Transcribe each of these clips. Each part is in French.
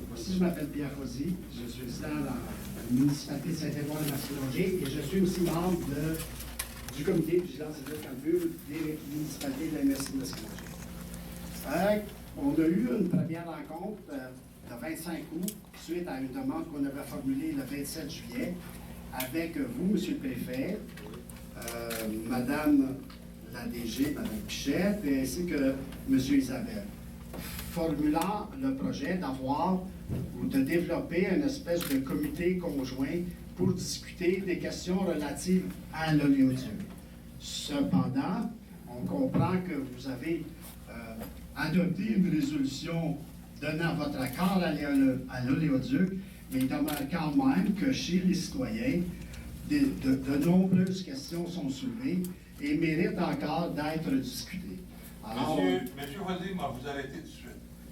Voici, je m'appelle Pierre Rosy, je suis résident dans la municipalité de Saint-Édouard-de-Mascoulonger et je suis aussi membre du comité de vigilance hydrocarbures des municipalités de la MRC de Mascoulonger. On a eu une première rencontre de 25 août suite à une demande qu'on avait formulée le 27 juillet avec vous, Monsieur le Préfet, Madame la DG, Madame Pichette, ainsi que Monsieur Isabelle, formulant le projet d'avoir ou de développer une espèce de comité conjoint pour discuter des questions relatives à l'oléoduc. Cependant, on comprend que vous avez adopté une résolution donnant votre accord à l'oléoduc, mais il demeure quand même que chez les citoyens, de nombreuses questions sont soulevées et méritent encore d'être discutées. Alors, Monsieur Rosy, moi, vous arrêtez tout de suite.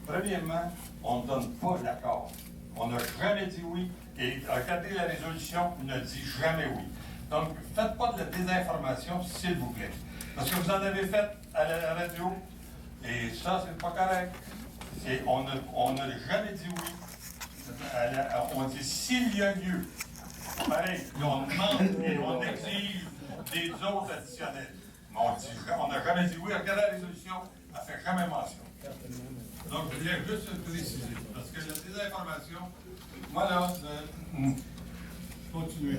Premièrement, on ne donne pas l'accord. On n'a jamais dit oui. Et regardez la résolution, ne dit jamais oui. Donc, faites pas de la désinformation, s'il vous plaît. Parce que vous en avez fait à la radio, et ça, c'est pas correct. On n'a jamais dit oui. On dit s'il y a lieu. Pareil, on demande et on exige des autres additionnels. Mais on n'a jamais dit oui. Regardez la résolution, elle ne fait jamais mention. Donc, je viens juste préciser. Parce que la désinformation, moi là, continuez.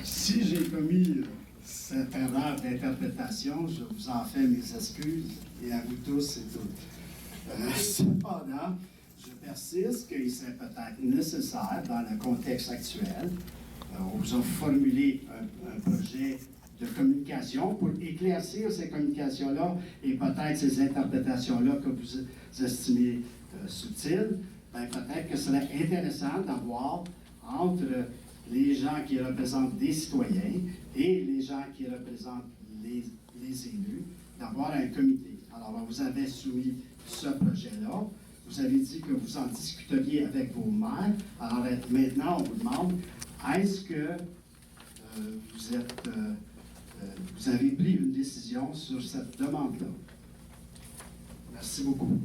Si j'ai commis cette erreur d'interprétation, je vous en fais mes excuses et à vous tous et toutes. Cependant, je persiste qu'il serait peut-être nécessaire, dans le contexte actuel, on vous a formulé un projet de communication pour éclaircir ces communications-là et peut-être ces interprétations-là que vous estimez subtiles, bien, peut-être que ce serait intéressant d'avoir entre les gens qui représentent des citoyens et les gens qui représentent les élus, d'avoir un comité. Alors, vous avez soumis ce projet-là. Vous avez dit que vous en discuteriez avec vos maires. Alors, maintenant, on vous demande, est-ce que vous avez pris une décision sur cette demande-là? Merci beaucoup.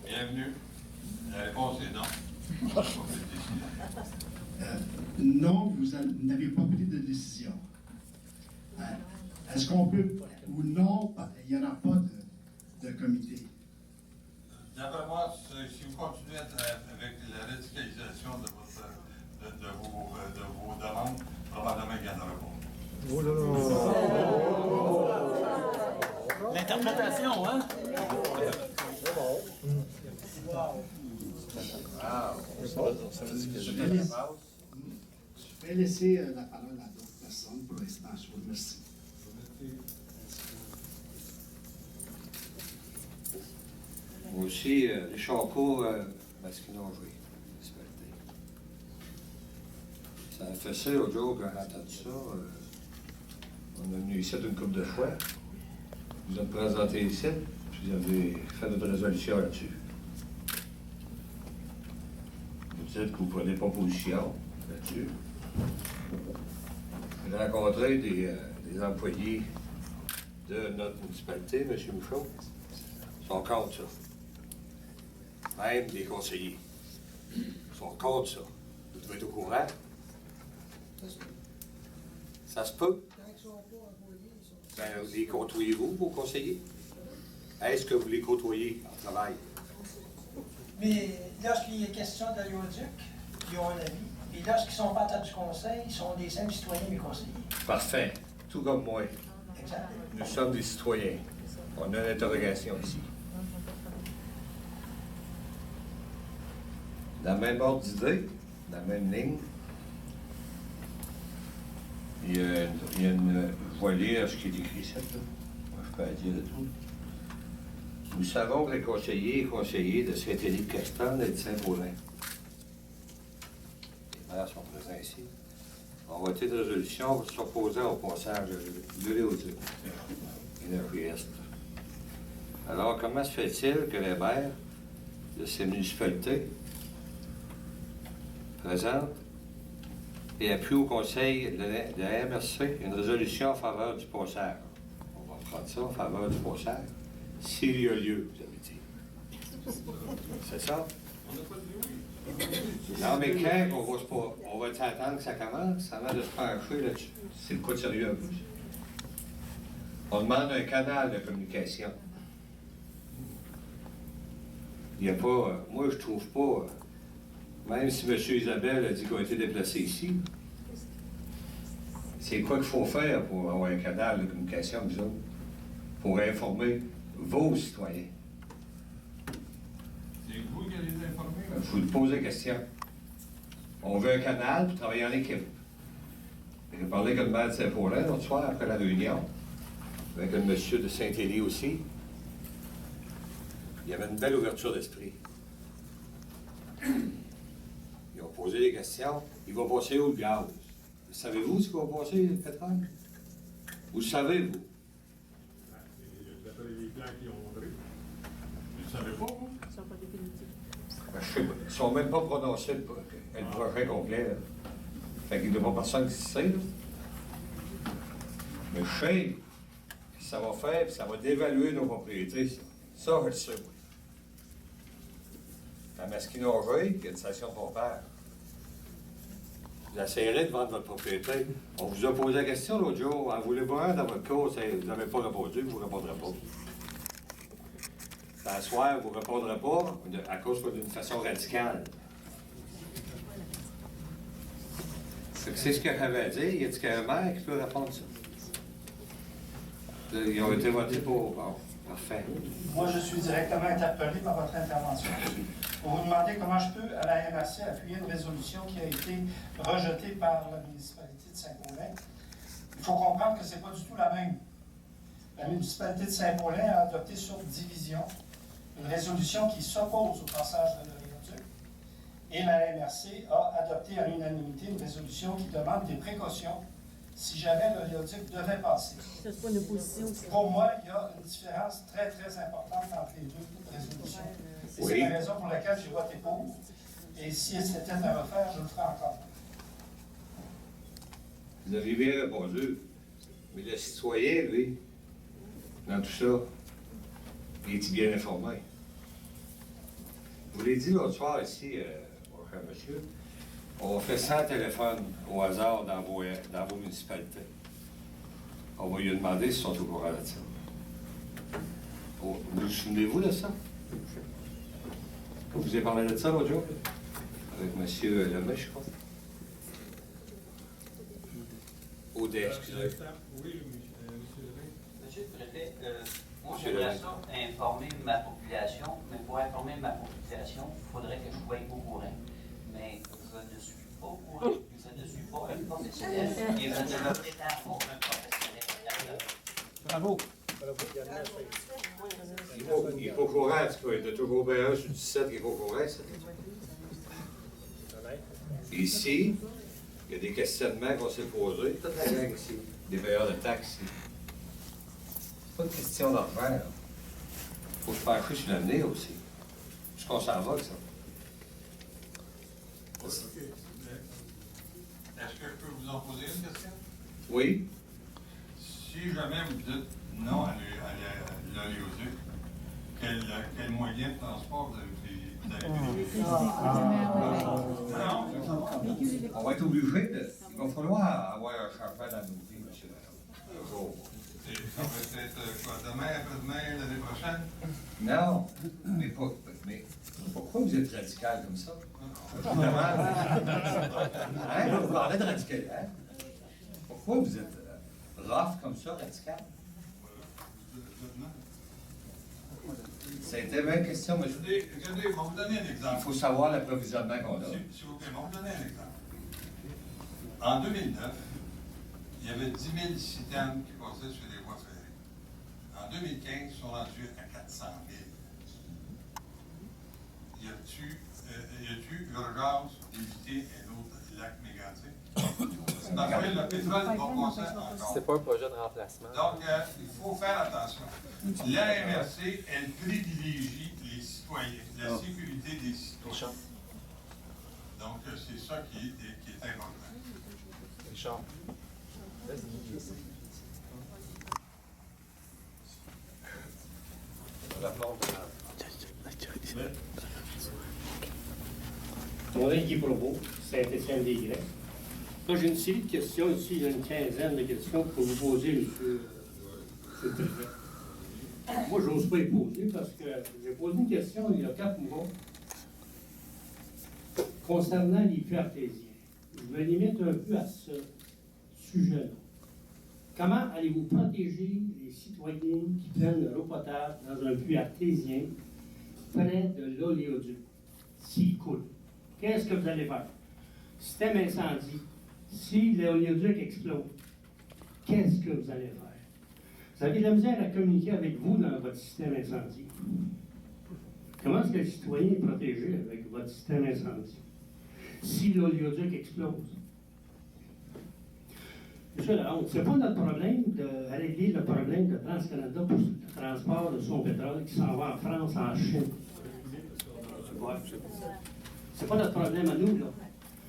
Bienvenue. La réponse est non. Non, vous n'avez pas pris de décision. Est-ce qu'on peut, ou non, il n'y aura pas de comité? D'après moi, si vous continuez avec la radicalisation de vos demandes, probablement qu'il n'y en aura pas. Oh là là! L'interprétation, hein? Je vais laisser la parole à d'autres personnes pour l'instant. Je vous remercie. Moi aussi, Richard Court, Masquinongé, municipalité. Ça a fait ça l'autre jour quand j'ai entendu ça. On est venu ici une couple de fois. Vous êtes présenté ici, puis vous avez fait notre résolution là-dessus. Vous dites que vous ne prenez pas position là-dessus. J'ai rencontré des employés de notre municipalité, M. Michaud. sont contre ça. Même des conseillers sont contre ça. Vous devez être au courant. Ça se peut. Ben, les côtoyez-vous, vos conseillers? Est-ce que vous les côtoyez en travail? Mais lorsqu'il est question de l'oléoduc, ils ont un avis. Et lorsqu'ils sont pas en tête du conseil, ils sont des simples citoyens, mes conseillers. Parfait. Tout comme moi. Exact. Nous sommes des citoyens. On a une interrogation ici. Dans le même ordre d'idée, dans la même ligne, il y a une... Je vais lire ce qui est écrit ici, là. Moi, je peux pas dire de tout. Nous savons que les conseillers et conseillers de Saint-Élie-de-Castan et de Saint-Paulin, les maires sont présents ici, ont voté de résolution s'opposant au passage de l'oléoduc et de Trieste. Alors, comment se fait-il que les maires de ces municipalités présentent et appuient au conseil de la MRC une résolution en faveur du passage? On va prendre ça en faveur du passage. S'il y a lieu, vous avez dit. C'est ça? Non, mais quand on va attendre que ça commence, avant de se pencher là-dessus. C'est le cas de sérieux en plus. On demande un canal de communication. Il n'y a pas... moi, je trouve pas... même si M. Isabelle a dit qu'on a été déplacé ici, c'est quoi qu'il faut faire pour avoir un canal de communication, nous autres? Pour informer vos citoyens. C'est vous qui allez les informer? Il faut te poser la question. On veut un canal pour travailler en équipe. J'ai parlé avec le maire de Saint-Paulin l'autre soir après la réunion, avec le monsieur de Saint-Élie aussi. Il y avait une belle ouverture d'esprit. Ils ont posé des questions. Il va passer où le gaz? Savez-vous ce qu'il va passer, le pétrole? Vous le savez, vous? D'après les plans qu'ils ont montrés. Vous ne savez pas, vous? Ils ne sont pas définitifs. Ben, je sais pas. Ils ne sont même pas prononcés le projet complet. Là. Fait qu'il n'y a pas personne qui sait. Là. Mais je sais que ça va faire, puis ça va dévaluer nos propriétés. Ça je le sais, oui. À Masquinongé, il y a une station pompière. Vous essayerez de vendre votre propriété. On vous a posé la question l'autre jour. En voulez-vous un dans votre cours? Vous n'avez pas répondu, vous ne répondrez pas. Ce soir, vous ne répondrez pas à cause d'une façon radicale. C'est ce que j'avais à dire. Y a-t-il qu'un maire qui peut répondre ça? Ils ont été votés pour. Bon, parfait. Moi, je suis directement interpellé par votre intervention. Vous vous demandez comment je peux, à la MRC, appuyer une résolution qui a été rejetée par la municipalité de Saint-Paulin. Il faut comprendre que ce n'est pas du tout la même. La municipalité de Saint-Paulin a adopté sur division une résolution qui s'oppose au passage de l'oléoduc. Et la MRC a adopté à l'unanimité une résolution qui demande des précautions si jamais l'oléoduc devait passer. Ça, c'est pas une opposition. Pour moi, il y a une différence très, très importante entre les deux résolutions. Et c'est Oui. la raison pour laquelle j'ai voté pour. Et si c'était à refaire, je le ferai encore. Vous avez bien répondu. Mais le citoyen, lui, dans tout ça, il est bien informé. Je vous l'ai dit l'autre soir ici, mon cher monsieur, on fait 100 téléphones au hasard dans vos municipalités. On va lui demander s'ils sont au courant de ça. Vous souvenez-vous de ça? Vous avez parlé de ça l'autre jour? Avec M. Lemay, je crois. Audet, excusez. Oui, monsieur Lemay. Monsieur le préfet, moi Monsieur j'aimerais Lemay. ça informer ma population, mais pour informer ma population, il faudrait que je sois au courant. Mais je ne suis pas au courant, je ne suis pas un professionnel et je ne me prétends pas un professionnel. Bravo. Il est pas au courant, en tout cas. Il y a toujours bien un sur 17 qui est pas au courant, ça. Ici, il y a des questionnements qu'on s'est posés. Toute la gang ici. Des payeurs de taxes ici. C'est pas une question d'argent, là. Faut se pencher sur l'avenir aussi. Est-ce qu'on s'en va, avec ça? OK. Est-ce que je peux vous en poser une question? Oui. Si jamais vous dites non à l'oléoduc, quelle moyens de transport, vous avez pris. On va être obligé de. Il va falloir avoir un changement dans nos vies, monsieur. Un jour. Et ça va être quoi, demain, après-demain, l'année prochaine? Non, mais pourquoi vous êtes radical comme ça? Hein? Vous parlez de radical, hein? Pourquoi vous êtes rough comme ça, radical? C'était ma question, monsieur. Regardez, je vais vous donner un exemple. Il faut savoir l'approvisionnement qu'on a. S'il vous plaît, je vais vous donner un exemple. En 2009, il y avait 10 000 citernes qui passaient sur les voies ferrées. En 2015, ils sont rendus à 400 000. Y a-t-il urgence d'éviter un autre lac mégantique? Parce que le pétrole va passer encore. C'est pas un projet de remplacement. Donc, il faut faire attention. La MRC, elle privilégie les citoyens, la sécurité des citoyens. Donc, c'est ça qui est important. Richard. Mon nom est Provo, Saint-Étienne-des-Grès. Là, j'ai une série de questions ici, il y a une quinzaine de questions pour vous poser, monsieur le président. Moi, je n'ose pas y poser parce que j'ai posé une question il y a 4 mois concernant les puits artésiens. Je me limite un peu à ce sujet-là. Comment allez-vous protéger les citoyens qui prennent l'eau potable dans un puits artésien près de l'oléoduc s'il coule? Qu'est-ce que vous allez faire? Système incendie. Si l'oléoduc explose, qu'est-ce que vous allez faire? Vous avez de la misère à communiquer avec vous dans votre système incendie. Comment est-ce que le citoyen est protégé avec votre système incendie? Si l'oléoduc explose. Monsieur Lalonde, ce n'est pas notre problème de régler le problème de TransCanada pour le transport de son pétrole qui s'en va en France, en Chine. C'est pas notre problème à nous, là.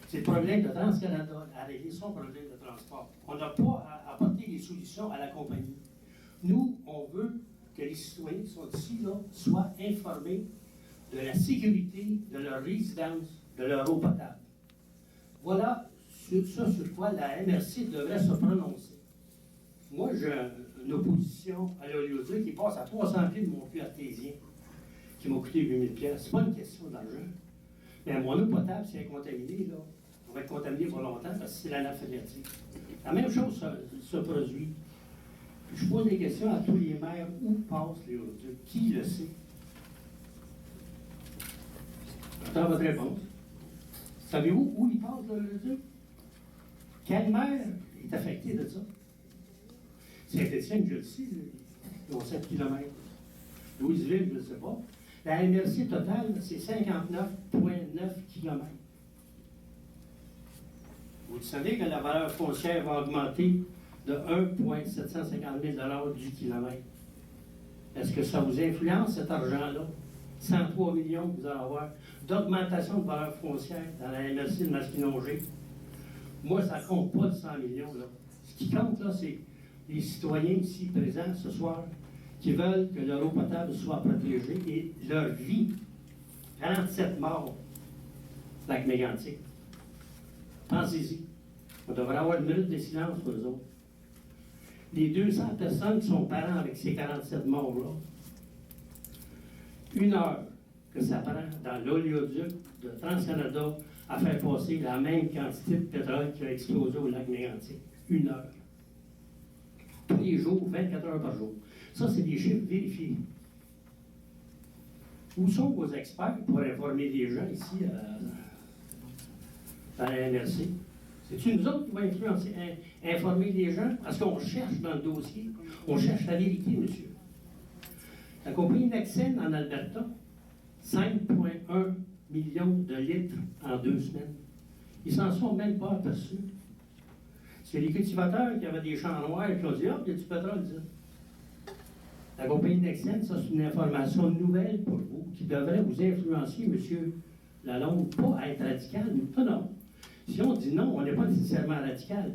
C'est le problème de TransCanada à régler son problème de transport. On n'a pas à apporter des solutions à la compagnie. Nous, on veut que les citoyens qui sont ici, là, soient informés de la sécurité de leur résidence, de leur eau potable. Voilà sur quoi la MRC devrait se prononcer. Moi, j'ai une opposition à l'oléoduc qui passe à 300 pieds de mon puits artésien, qui m'a coûté 8 000 $. C'est pas une question d'argent. Mais mon eau potable, si elle est contaminée, là, on va être contaminé pour longtemps parce que c'est l'anal phréatique. La même chose se produit. Puis je pose des questions à tous les maires. Où passe l'oléoduc? Qui le sait? J'attends votre réponse. Savez-vous où il passe l'oléoduc? Quelle maire est affectée de ça? Saint-Étienne, je le sais, ils ont 7 km. Louisville, je ne sais pas. La MRC totale, c'est 59,9 km. Vous savez que la valeur foncière va augmenter de 1,750 000 du kilomètre. Est-ce que ça vous influence, cet argent-là? 103 millions que vous allez avoir d'augmentation de valeur foncière dans la MRC de Masquinongé. Moi, ça ne compte pas de 100 millions. Là. Ce qui compte, là, c'est les citoyens ici présents ce soir qui veulent que leur eau potable soit protégée et leur vie. 47 morts, lac mégantic. Pensez-y. On devrait avoir une minute de silence pour eux autres. Les 200 personnes qui sont parents avec ces 47 morts-là, 1 heure que ça prend dans l'oléoduc de TransCanada à faire passer la même quantité de pétrole qui a explosé au lac mégantic. 1 heure. Tous les jours, 24 heures par jour. Ça, c'est des chiffres vérifiés. Où sont vos experts pour informer les gens ici à la MRC? C'est-tu nous autres qui va influencer, informer les gens? Parce qu'on cherche dans le dossier, on cherche la vérité, monsieur. La compagnie Nexen en Alberta, 5,1 millions de litres en 2 semaines. Ils s'en sont même pas aperçus. C'est les cultivateurs qui avaient des champs noirs qui ont dit « Ah, il y a du pétrole, ça. » La compagnie Nexen, ça c'est une information nouvelle pour vous qui devrait vous influencer, monsieur Lalonde, pas à être radical. Non, non. Si on dit non, on n'est pas nécessairement radical.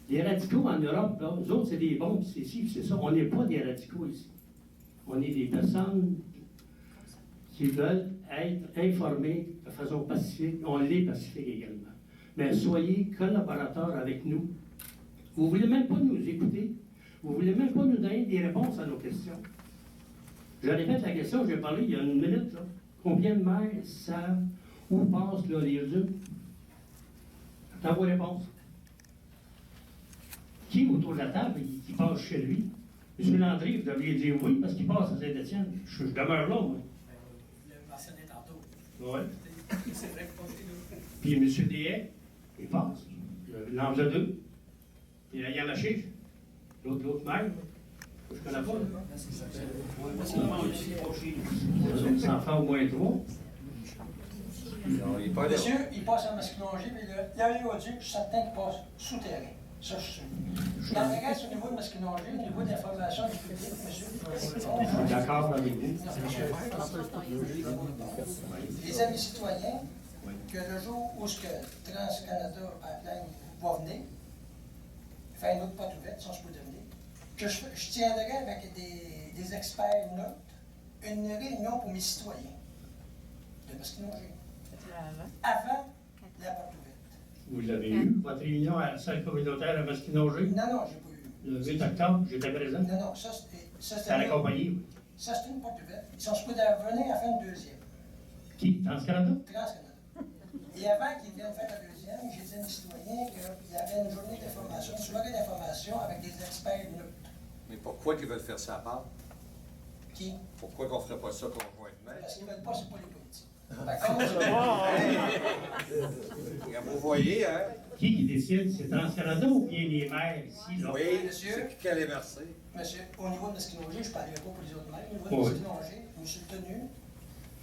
Les radicaux en Europe, là, eux autres, c'est des bombes, c'est ci, c'est ça. On n'est pas des radicaux ici. On est des personnes qui veulent être informés de façon pacifique. On l'est pacifique également. Mais soyez collaborateurs avec nous. Vous ne voulez même pas nous écouter. Vous ne voulez même pas nous donner des réponses à nos questions. Je répète la question, j'ai parlé il y a une minute. Là. Combien de maires savent où passent l'oléoduc? J'attends vos réponses. Qui autour de la table qui passe chez lui? M. Landry, vous devriez dire oui parce qu'il passe à Saint-Étienne. Je demeure là, moi. Le mentionné tantôt. Oui. C'est vrai que pas chez nous. Puis M. Deshaies, il passe. Il en a deux. Puis il y a Maché, l'autre maire. Je ne connais pas. Les enfants au moins trois. Non, il est pas là. Monsieur, il passe à Masquinongé, mais il y a un éoliduc, je suis certain qu'il passe souterrain. Ça, je suis sûr. Dans le reste, au niveau de Masquinongé, au niveau de l'information du public, monsieur. Je suis d'accord avec vous. Les amis citoyens, que le jour où ce que TransCanada Pipeline va venir, faire une autre porte ouverte, si on se peut devenir, que je tiendrai avec des experts neutres une réunion pour mes citoyens de Masquinongé. Avant la porte ouverte. Vous l'avez eu, votre réunion à la salle communautaire à Masquinongé, Non, non, j'ai pas eu. le 8 octobre, j'étais présent. Non, non, ça C'était à la compagnie. Ça, c'est une porte ouverte. Ils sont supposés venir à faire une deuxième. Qui? TransCanada? TransCanada. Et avant qu'ils viennent faire la deuxième, j'ai dit à mes citoyens qu'il y avait une journée d'information, une soirée d'information avec des experts neutres. Mais pourquoi ils veulent faire ça à part? Qui? Pourquoi qu'on ne ferait pas ça conjointement? Parce qu'ils ne veulent pas, c'est pas les politiques. Hey! Vous voyez, hein? Qui décide? C'est TransCanada ou bien les maires ici? Là? Oui, monsieur. c'est qui allait verser? Monsieur, au niveau de Masquinongé, je ne parlerai pas pour les autres maires, au niveau de Oui. Masquinongé, je me suis tenu,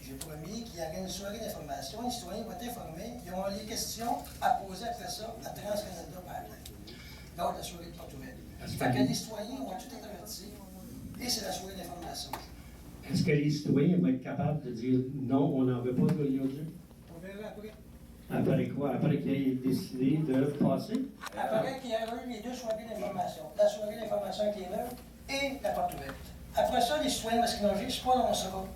j'ai promis qu'il y aurait une soirée d'information, les citoyens vont être informés, ils auront les questions à poser après ça à TransCanada Pipeline, lors de la soirée de porte ouverte. Fait que les citoyens vont tout être avertis, et c'est la soirée d'information. Est-ce que les citoyens vont être capables de dire non, on n'en veut pas de l'oléoduc? On verra après. Après quoi? Après qu'il ait décidé de passer? Après qu'il y ait eu les deux soirées d'information, la soirée d'information avec les neutres et la porte ouverte. Après ça, les citoyens masquinongés se prononceront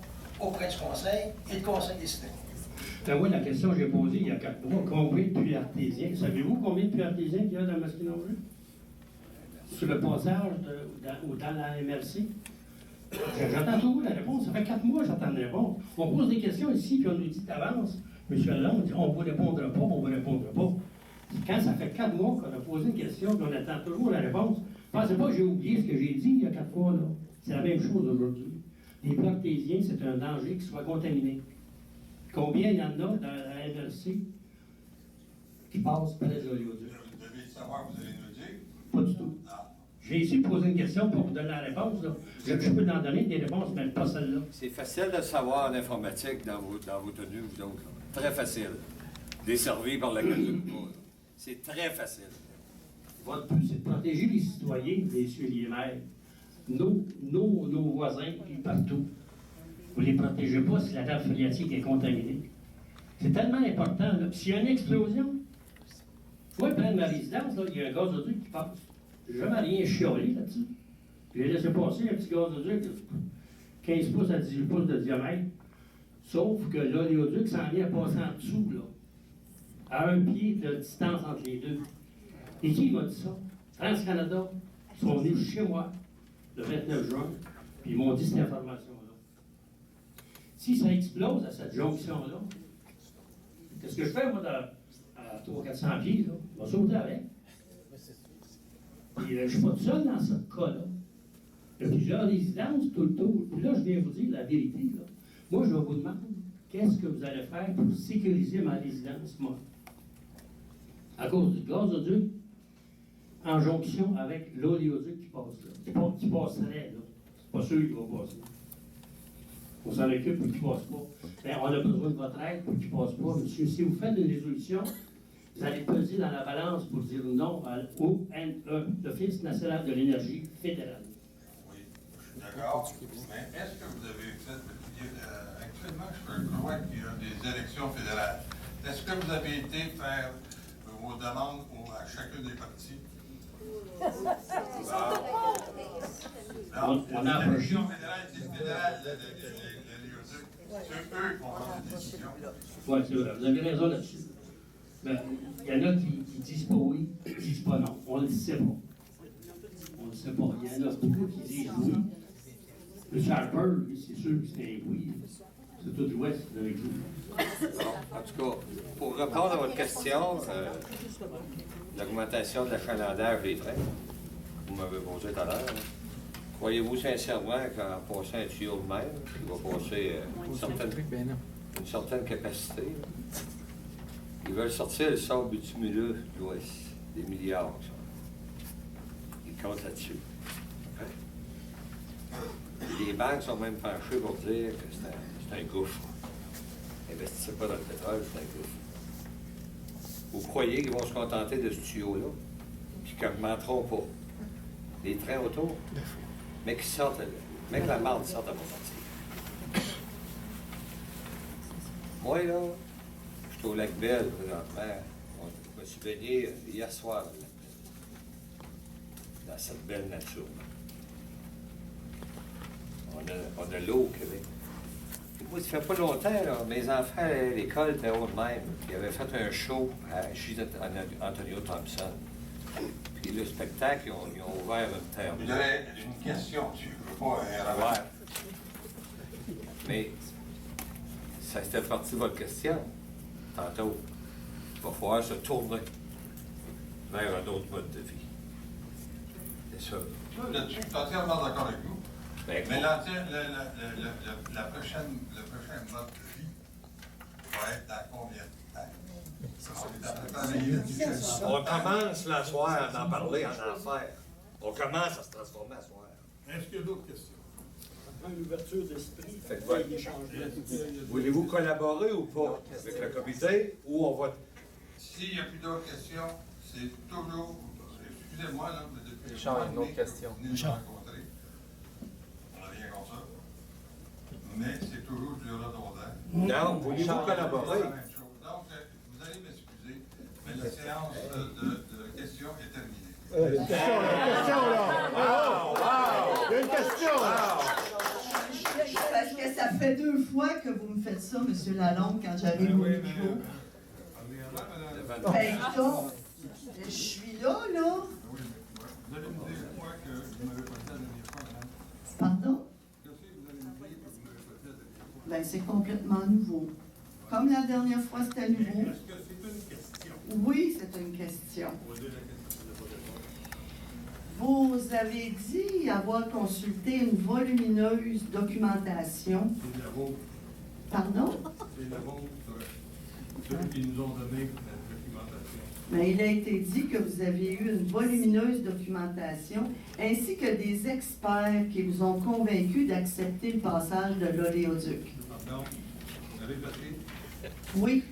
auprès du conseil et le conseil des citoyens. Ben oui, la question que j'ai posée il y a 4 mois, combien de puits artésiens? Savez-vous combien de puits artésiens qu'il y a dans Masquinongé? Sur le passage ou dans la MRC? J'attends toujours la réponse. Ça fait 4 mois que j'attends la réponse. On pose des questions ici, puis on nous dit d'avance. M. Lalonde dit on ne vous répondra pas, on ne vous répondra pas. Quand ça fait 4 mois qu'on a posé une question, puis on attend toujours la réponse, pensez pas que j'ai oublié ce que j'ai dit il y a 4 fois. Là. C'est la même chose aujourd'hui. Les puits artésiens, c'est un danger qu'ils soient contaminés. Combien il y en a dans la MRC qui passent par les oléoducs? Vous devez savoir, vous allez nous dire. Pas du tout. J'ai ici posé une question pour vous donner la réponse. Là. Je peux en donner des réponses, mais pas celle-là. C'est facile de savoir en informatique dans vos tenues, vous autres. Là. Très facile. Desservi par la culture. C'est très facile. Votre but, c'est de protéger les citoyens, messieurs les maires, nos voisins, puis partout. Vous ne les protégez pas si la nappe phréatique est contaminée. C'est tellement important. S'il y a une explosion, moi, près de ma résidence, là, il y a un gazoduc qui passe. Je n'ai jamais rien chiolé là-dessus. J'ai laissé passer un petit gazoduc de 15 pouces à 18 pouces de diamètre. Sauf que l'oléoduc s'en vient à passer en dessous, là, à un pied de distance entre les deux. Et qui m'a dit ça? TransCanada sont venus chez moi le 29 juin, puis ils m'ont dit cette information-là. Si ça explose à cette jonction-là, qu'est-ce que je fais, moi, à 300-400 pieds, là? Je vais sauter avec. Puis je ne suis pas tout seul dans ce cas-là. Il y a plusieurs résidences tout le tour. Puis là, je viens vous dire la vérité, là. Moi, je vous demande, qu'est-ce que vous allez faire pour sécuriser ma résidence, moi? À cause du gazoduc, en jonction avec l'oléoduc qui passe là. Qui passerait, là. C'est pas sûr qu'il va passer. On s'en occupe pour qu'il ne passe pas. Ben, on a besoin de votre aide pour qu'il ne passe pas, monsieur. Si vous faites une résolution, vous allez peser dans la balance pour dire non à l'ONE, l'Office national de l'énergie fédérale. Oui, je suis d'accord. Mais est-ce que vous avez fait, actuellement, je crois qu'il y a des élections fédérales. Est-ce que vous avez été faire vos demandes à chacune des parties? On a approché. L'élection fédérale, c'est fédéral, l'oléoduc. C'est eux qui vont prendre des décisions. Oui, c'est vrai. Vous avez raison là-dessus. Ben, il y en a qui disent pas oui, qui disent pas non. On ne le sait pas. On ne le sait pas. Il y en a beaucoup qui disent oui. M. Harper, lui, c'est sûr que c'est un oui. C'est tout l'Ouest avec vous. En tout cas, pour répondre à votre question, l'augmentation de l'achalandage des trains, vous m'avez posé tout à l'heure, croyez-vous sincèrement qu'en passant un tuyau de mer, il va passer une certaine capacité, ils veulent sortir le sable bitumineux de l'Ouest, des milliards, ça. Ils comptent là-dessus. Les banques sont même penchées pour dire que c'est un gouffre. Investissez pas dans le pétrole, c'est un gouffre. Vous croyez qu'ils vont se contenter de ce tuyau-là, puis qu'ils n'augmenteront pas les trains autour, mais qu'ils sortent, mais que la marde sorte à mon sortir. Moi, là, je suis au Lac Belle, présentement. Je me suis baigné hier soir, au Lac Belle, dans cette belle nature. On a l'eau au Québec. Moi, ça fait pas longtemps, là, mes enfants allaient à l'école étaient haut de même. Ils avaient fait un show à J. Antonio Thompson. Puis le spectacle, ils ont ouvert une terre. Vous avez une question, tu ne veux pas Ouais. Mais ça c'était partie de votre question. Tantôt, il va falloir se tourner vers un autre mode de vie. C'est ça. Là-dessus, je suis entièrement d'accord avec vous. Ben, Mais le prochain mode de vie va être dans combien de temps? On est en train de travailler là-dessus. on commence la soirée à en parler en affaires. On commence à se transformer à soir. Est-ce qu'il y a d'autres questions? Une ouverture d'esprit. Faites quoi? Voulez-vous collaborer ou pas avec le comité ou on va... S'il n'y a plus d'autres questions, c'est toujours. Excusez-moi, là, mais depuis. Richard, une autre question. On n'a rien contre ça. Mais c'est toujours du redondant. Non, voulez-vous collaborer? Donc, vous allez m'excuser, mais la séance de questions est terminée. Une question là! Il y a une question là! Parce que ça fait 2 fois que vous me faites ça, M. Lalonde, quand j'arrive au micro. Ben, donc, je suis là. Vous allez me dire quoi que vous m'avez pas dit la dernière fois, madame? Pardon? Qu'est-ce que vous allez me dire que vous m'avez pas dit la dernière fois? Ben, c'est complètement nouveau. Comme la dernière fois, c'était nouveau. Est-ce que c'est une question? Oui, c'est une question. Posez la question, je ne vais pas Vous avez dit avoir consulté une volumineuse documentation. C'est la vôtre. Pardon? C'est la vôtre. Ceux qui nous ont donné la documentation. Mais il a été dit que vous aviez eu une volumineuse documentation, ainsi que des experts qui vous ont convaincu d'accepter le passage de l'oléoduc. Pardon? Vous avez passé? Oui,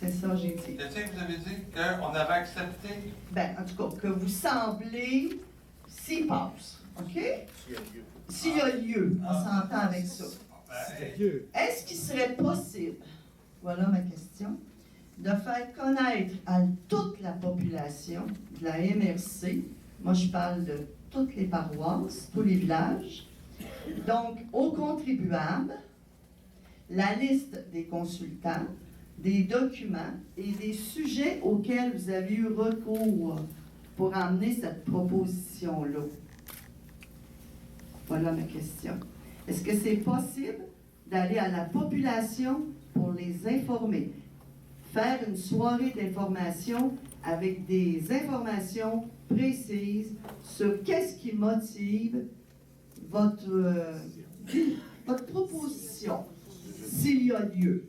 c'est ça, j'ai dit. Qu'est-ce que vous avez dit? Qu'on avait accepté? Ben, en tout cas, que vous semblez, s'il passe, OK? S'il y a lieu, on s'entend avec ça. Est-ce qu'il serait possible, voilà ma question, de faire connaître à toute la population de la MRC, moi je parle de toutes les paroisses, tous les villages, donc aux contribuables, la liste des consultants, des documents et des sujets auxquels vous avez eu recours pour amener cette proposition-là? Voilà ma question. Est-ce que c'est possible d'aller à la population pour les informer? Faire une soirée d'information avec des informations précises sur qu'est-ce qui motive votre proposition, s'il y a lieu.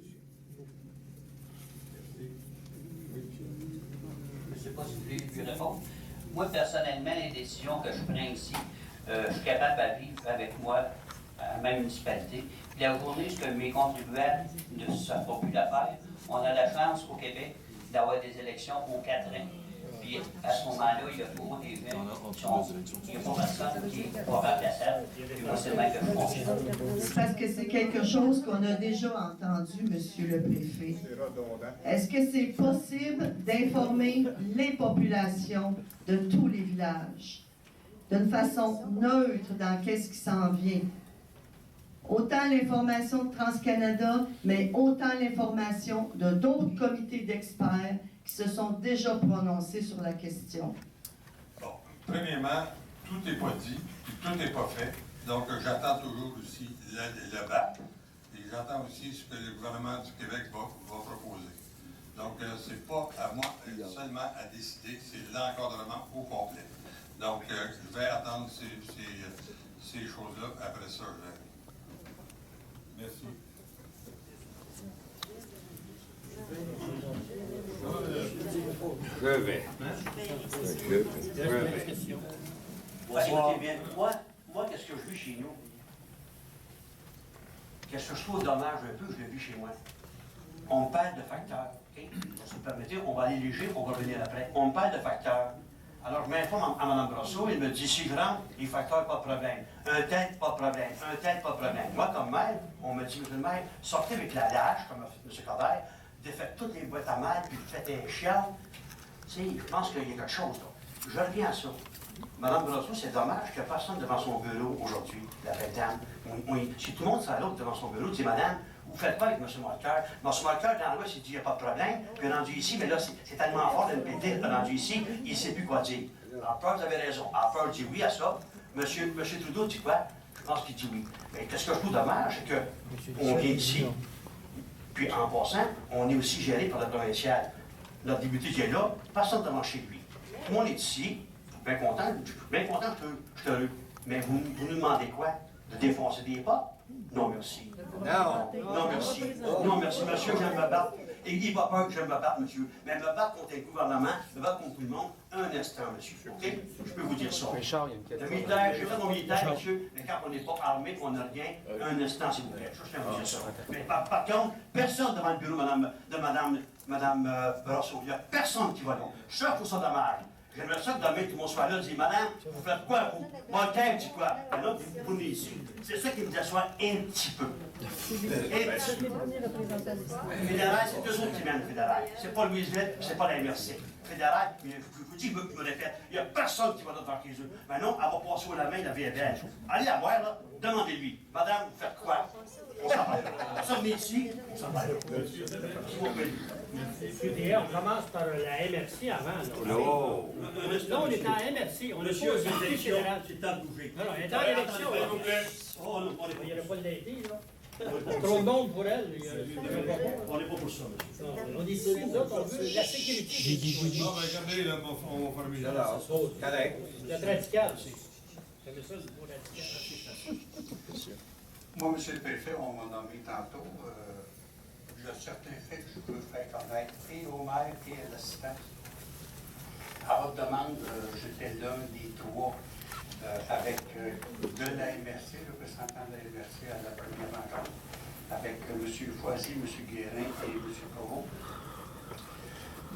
Je ne sais pas si vous voulez lui répondre. Moi, personnellement, les décisions que je prends ici, je suis capable de vivre avec moi à ma municipalité. Puis la journée, ce que mes contribuables ne savent pas plus l'affaire, on a la chance au Québec d'avoir des élections aux 4 ans. Puis à ce moment-là, il y a toujours des gens il n'y a pas personne qui est pas remplaçable. Puis moi, c'est le même que je fonctionne. C'est parce que c'est quelque chose qu'on a déjà entendu, Monsieur le Préfet. Est-ce que c'est possible d'informer les populations de tous les villages d'une façon neutre dans qu'est-ce qui s'en vient? Autant l'information de TransCanada, mais autant l'information de d'autres comités d'experts qui se sont déjà prononcés sur la question. Bon, premièrement, tout n'est pas dit, puis tout n'est pas fait. Donc, j'attends toujours aussi le BAP. Et j'attends aussi ce que le gouvernement du Québec va proposer. Donc, c'est pas à moi seulement à décider, c'est l'encadrement au complet. Donc, je vais attendre ces choses-là. Après ça, je vais. Merci. Je vais. Ouais, écoutez bien, moi, qu'est-ce que je vis chez nous? Qu'est-ce que je trouve dommage un peu, je le vis chez moi. On me parle de facteurs, OK? Si vous me permettez, on va aller léger, on va revenir après. On me parle de facteurs. Alors, je m'informe à Mme Brosseau, il me dit, si je rentre, les facteurs, pas de problème. Un tel, pas de problème. Un tel, pas de problème. Moi, comme maire, on me dit, monsieur le maire, sortez avec la lâche, comme M. Corbert, défaites toutes les boîtes à mal, puis faites un chial. Tu sais, je pense qu'il y a quelque chose, là. Je reviens à ça. Mme Brosseau, c'est dommage qu'il n'y a personne devant son bureau aujourd'hui, la belle dame. Si tout le monde s'en l'autre devant son bureau, dit, madame, vous faites pas avec M. Marqueur. M. Marqueur, dans la loi, il dit, il n'y a pas de problème. Puis rendu ici, mais là, c'est tellement fort de le péter, rendu ici, il ne sait plus quoi dire. Alors, Peur, vous avez raison. Alors, Peur dit oui à ça. Monsieur Trudeau dit quoi? Je pense qu'il dit oui. Mais qu'est-ce que je trouve dommage, c'est qu'on vient ici. Puis, en passant, on est aussi géré par le provincial. Notre député qui est là, personne devant chez lui. Tout le monde est ici. Bien content, je suis heureux. Mais vous nous demandez quoi? De défoncer des pas? Non, merci. Non, merci. Non, merci, monsieur, j'aime me battre. Et il va peur que j'aime me battre, monsieur. Mais me battre contre le gouvernement, me battre contre tout le monde, un instant, monsieur. OK? Je peux vous dire ça. Richard, il y a une question. Le militaire, j'ai fait mon militaire, monsieur, mais quand on n'est pas armé, qu'on n'a rien, un instant, s'il vous plaît. Je tiens à vous dire ça. Mais par contre, personne devant le bureau de Mme Brosseau. Il n'y a personne qui va là. Je trouve ça dommage. J'aimerais ça que demain, tout le monde soit là et dise, madame, vous faites quoi, vous? Voltaire dit quoi? Ben là, vous venez ici. C'est ça qui me déçoit un petit peu. Le fédéral, c'est eux autres qui mènent le fédéral. C'est pas Louisville, c'est pas la MRC. Le fédéral, je vous dis, je me répète, il n'y a personne qui va là devant chez eux. Ben non, elle va passer au la main la vie est belge. Allez la voir, là, demandez-lui. Madame, vous faites quoi? On s'en parle. Ça, venez ici, on s'en parle. On commence par la MRC avant. Non. Là, on est en MRC. On est pas aux élections. C'est à bouger. Non, on est en élection. Oh, non, il n'y aurait pas de l'été, là. Trop de monde pour elle. On n'est pas pour ça, monsieur. On est ici, nous autres, on veut la sécurité. Non, mais regardez, là, on va formuler. Correct. C'est radical, c'est. J'aime ça, c'est pas radical. Moi, M. le Préfet, on m'a nommé tantôt. Il y a certains faits que je peux faire connaître et au maire et à l'assistant. À votre demande, j'étais l'un des trois avec de la MRC, le représentant de la MRC à la première rencontre, avec M. Foisy, M. Guérin et M. Corot.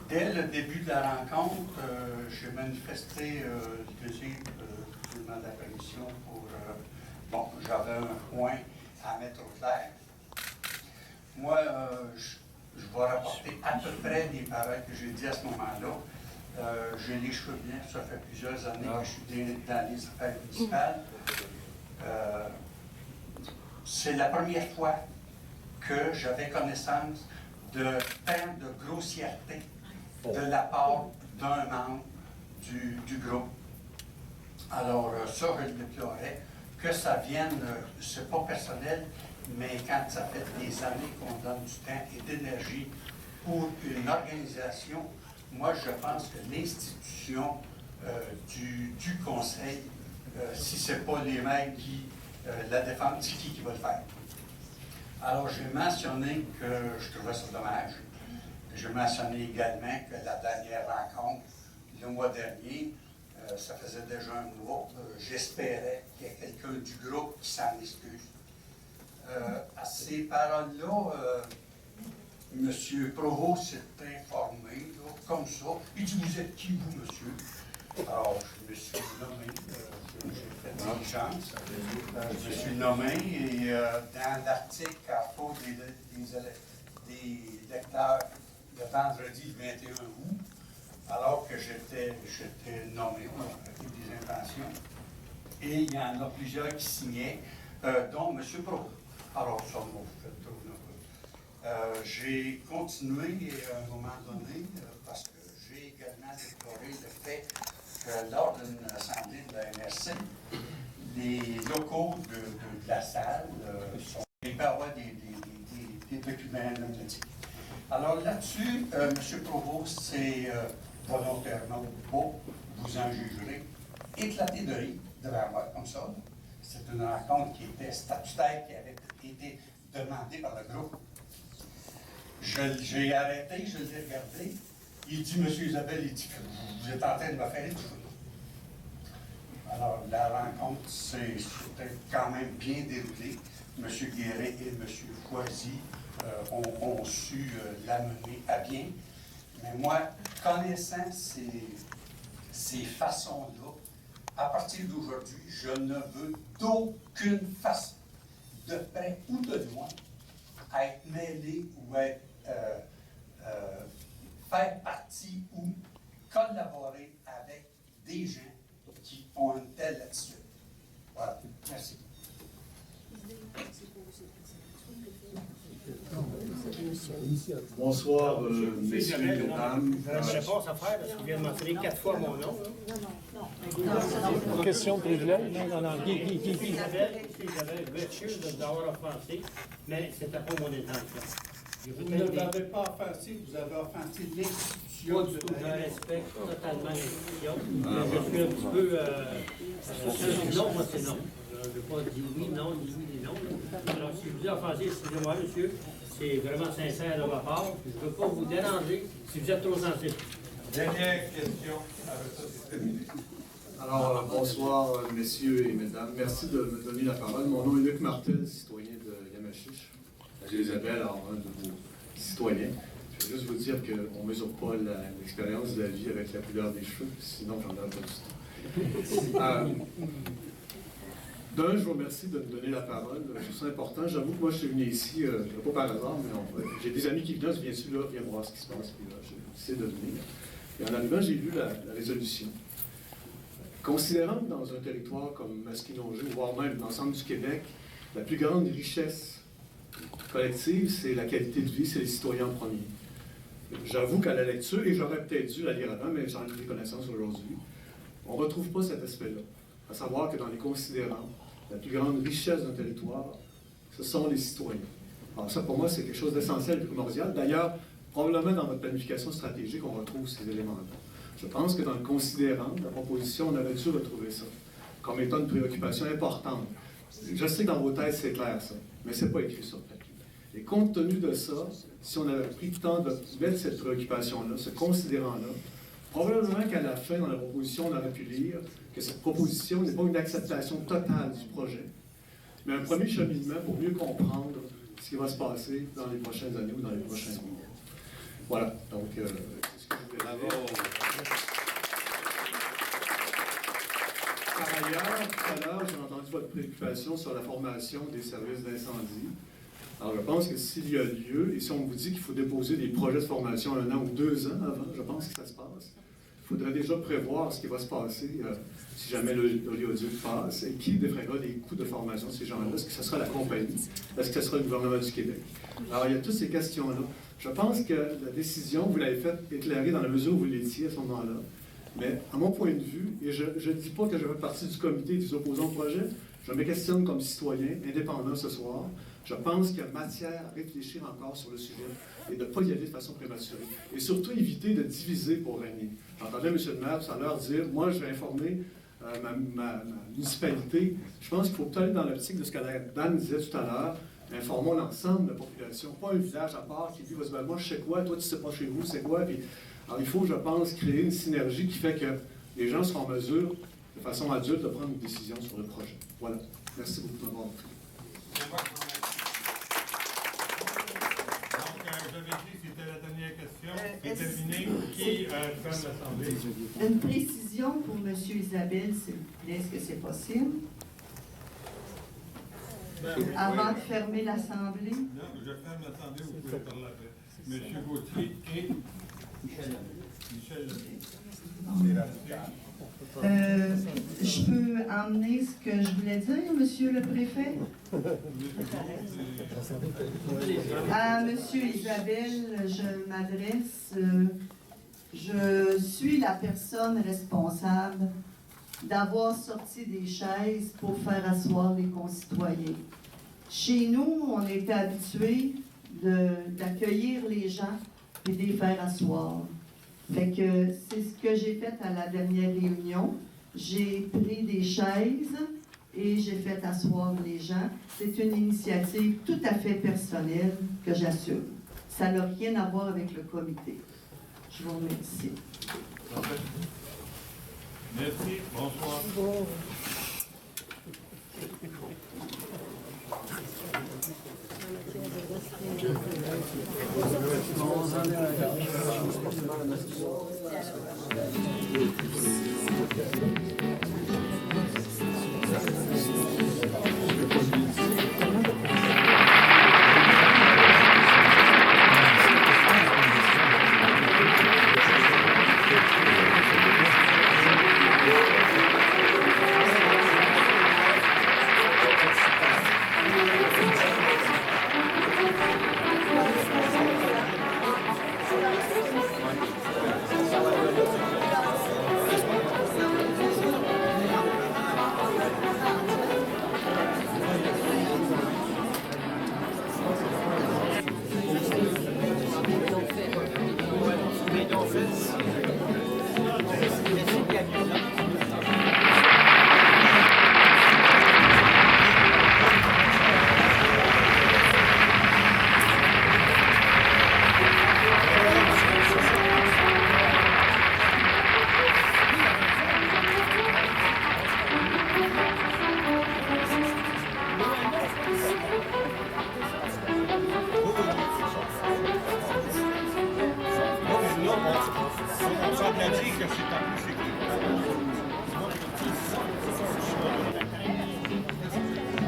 Dès le début de la rencontre, j'ai manifesté le désir de la commission pour... bon, j'avais un point à mettre au clair. Moi, je vais rapporter à peu près les paroles que j'ai dit à ce moment-là. J'ai les cheveux blancs, ça fait plusieurs années que je suis dans les affaires municipales. C'est la première fois que j'avais connaissance de peine de grossièreté de la part d'un membre du groupe. Alors, ça, je le déplorais. Que ça vienne, c'est pas personnel, mais quand ça fait des années qu'on donne du temps et d'énergie pour une organisation, moi je pense que l'institution du conseil, si ce n'est pas les maires qui la défendent, c'est qui va le faire? Alors j'ai mentionné que je trouvais ça dommage. J'ai mentionné également que la dernière rencontre, le mois dernier, ça faisait déjà un mois, j'espérais qu'il y ait quelqu'un du groupe qui s'en excuse. À ces paroles-là, M. Provost s'est informé, là, comme ça. Il dit, vous êtes qui, vous, monsieur? Alors, je me suis nommé, j'ai fait diligence, je me suis nommé, et dans l'article à propos des lecteurs de vendredi 21 août, alors que j'étais nommé, on a fait des intentions, et il y en a plusieurs qui signaient. dont M. Pro. Alors, ça m'a fait tourner un peu. J'ai continué à un moment donné, parce que j'ai également déploré le fait que lors d'une assemblée de la MRC, les locaux de la salle sont. Il peut y avoir des documents analytiques. Alors là-dessus, M. Provost, c'est volontairement ou pas, vous en jugerez, éclaté de rire devant moi, comme ça. C'est une rencontre qui était statutaire, qui avait été demandée par le groupe. J'ai arrêté, je l'ai regardé. Il dit, M. Isabelle, il dit, vous êtes en train de me faire étouffer. Alors, la rencontre c'était quand même bien déroulée. M. Guéret et M. Foisy ont su l'amener à bien. Mais moi, connaissant ces façons-là, à partir d'aujourd'hui, je ne veux d'aucune façon, de près ou de loin, être mêlé ou être, faire partie ou collaborer avec des gens qui ont une telle attitude. Voilà. Merci. Bonsoir, messieurs et mesdames. J'ai une réponse à faire parce qu'il vient de mentionner 4 fois mon nom. Question de privilège? Non. Isabelle, je m'excuse de vous avoir offensé, mais c'était pas mon intention. Vous ne l'avez pas offensé, vous avez offensé l'institution. Pas du tout, je respecte totalement l'institution. Je suis un petit peu... non, moi c'est non. Je ne veux pas dire oui, non, ni oui, ni non. Alors si je vous ai offensé, excusez-moi, monsieur, c'est vraiment sincère de ma part. Je ne veux pas vous déranger si vous êtes trop sensible. Dernière question, avec ça c'est terminé. Alors, bonsoir, messieurs et mesdames. Merci de me donner la parole. Mon nom est Luc Martel, citoyen de Yamachiche. J'ai Isabelle, alors un de vos citoyens. Je vais juste vous dire qu'on ne mesure pas l'expérience de la vie avec la couleur des cheveux, sinon j'en aurais pas du tout. D'un, je vous remercie de me donner la parole. Je trouve ça important. J'avoue que moi, je suis venu ici, pas par hasard, mais j'ai des amis qui viennent, je viens ici, là, viens voir ce qui se passe. Puis là, j'ai décidé de venir. Et en arrivant, j'ai lu la résolution. Considérant que dans un territoire comme Masquinongé, voire même l'ensemble du Québec, la plus grande richesse collective, c'est la qualité de vie, c'est les citoyens en premier. J'avoue qu'à la lecture, et j'aurais peut-être dû la lire avant, mais j'en ai pris connaissance aujourd'hui, on ne retrouve pas cet aspect-là. À savoir que dans les considérants, la plus grande richesse d'un territoire, ce sont les citoyens. Alors ça, pour moi, c'est quelque chose d'essentiel et primordial. D'ailleurs, probablement dans votre planification stratégique, on retrouve ces éléments-là. Je pense que dans le considérant de la proposition, on aurait dû retrouver ça comme étant une préoccupation importante. Je sais que dans vos thèses, c'est clair, ça, mais ce n'est pas écrit sur le papier. Et compte tenu de ça, si on avait pris le temps de mettre cette préoccupation-là, ce considérant-là, probablement qu'à la fin, dans la proposition, on aurait pu lire que cette proposition n'est pas une acceptation totale du projet, mais un premier cheminement pour mieux comprendre ce qui va se passer dans les prochaines années ou dans les prochains mois. Voilà, donc c'est ce que je voulais dire. Par ailleurs, tout à l'heure, j'ai entendu votre préoccupation sur la formation des services d'incendie. Alors, je pense que s'il y a lieu, et si on vous dit qu'il faut déposer des projets de formation 1 an ou 2 ans avant, je pense que ça se passe. Il faudrait déjà prévoir ce qui va se passer si jamais l'oléoduc passe et qui défraiera les coûts de formation de ces gens-là. Est-ce que ce sera la compagnie? Est-ce que ce sera le gouvernement du Québec? Alors, il y a toutes ces questions-là. Je pense que la décision, vous l'avez faite éclairer dans la mesure où vous l'étiez à ce moment-là. Mais à mon point de vue, et je ne dis pas que je fais partie du comité des opposants au projet, je me questionne comme citoyen indépendant ce soir. Je pense qu'il y a matière à réfléchir encore sur le sujet et de ne pas y aller de façon prématurée. Et surtout éviter de diviser pour régner. J'entendais M. le maire tout à l'heure dire « Moi, je vais informer ma municipalité ». Je pense qu'il faut peut-être aller dans l'optique de ce que Dan disait tout à l'heure. Informons l'ensemble de la population, pas un village à part qui dit « Moi, je sais quoi, toi, tu ne sais pas chez vous, c'est quoi ». Alors, il faut, je pense, créer une synergie qui fait que les gens seront en mesure, de façon adulte, de prendre une décision sur le projet. Voilà. Merci beaucoup de m'avoir pris. J'avais dit que c'était la dernière question. C'est terminé. Qui ferme l'Assemblée? Une précision pour M. Isabelle, s'il vous plaît, est-ce que c'est possible? Avant de fermer l'Assemblée? Non, je ferme l'Assemblée, vous pouvez parler après. M. Gauthier et Michel. Je peux emmener ce que je voulais dire, Monsieur le Préfet? À Monsieur Isabelle, je m'adresse. Je suis la personne responsable d'avoir sorti des chaises pour faire asseoir les concitoyens. Chez nous, on était habitués d'accueillir les gens et de les faire asseoir. Fait que c'est ce que j'ai fait à la dernière réunion. J'ai pris des chaises et j'ai fait asseoir les gens. C'est une initiative tout à fait personnelle que j'assume. Ça n'a rien à voir avec le comité. Je vous remercie. Merci, bonsoir.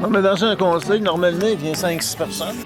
Non, mais dans un conseil, normalement, il vient 5-6 personnes.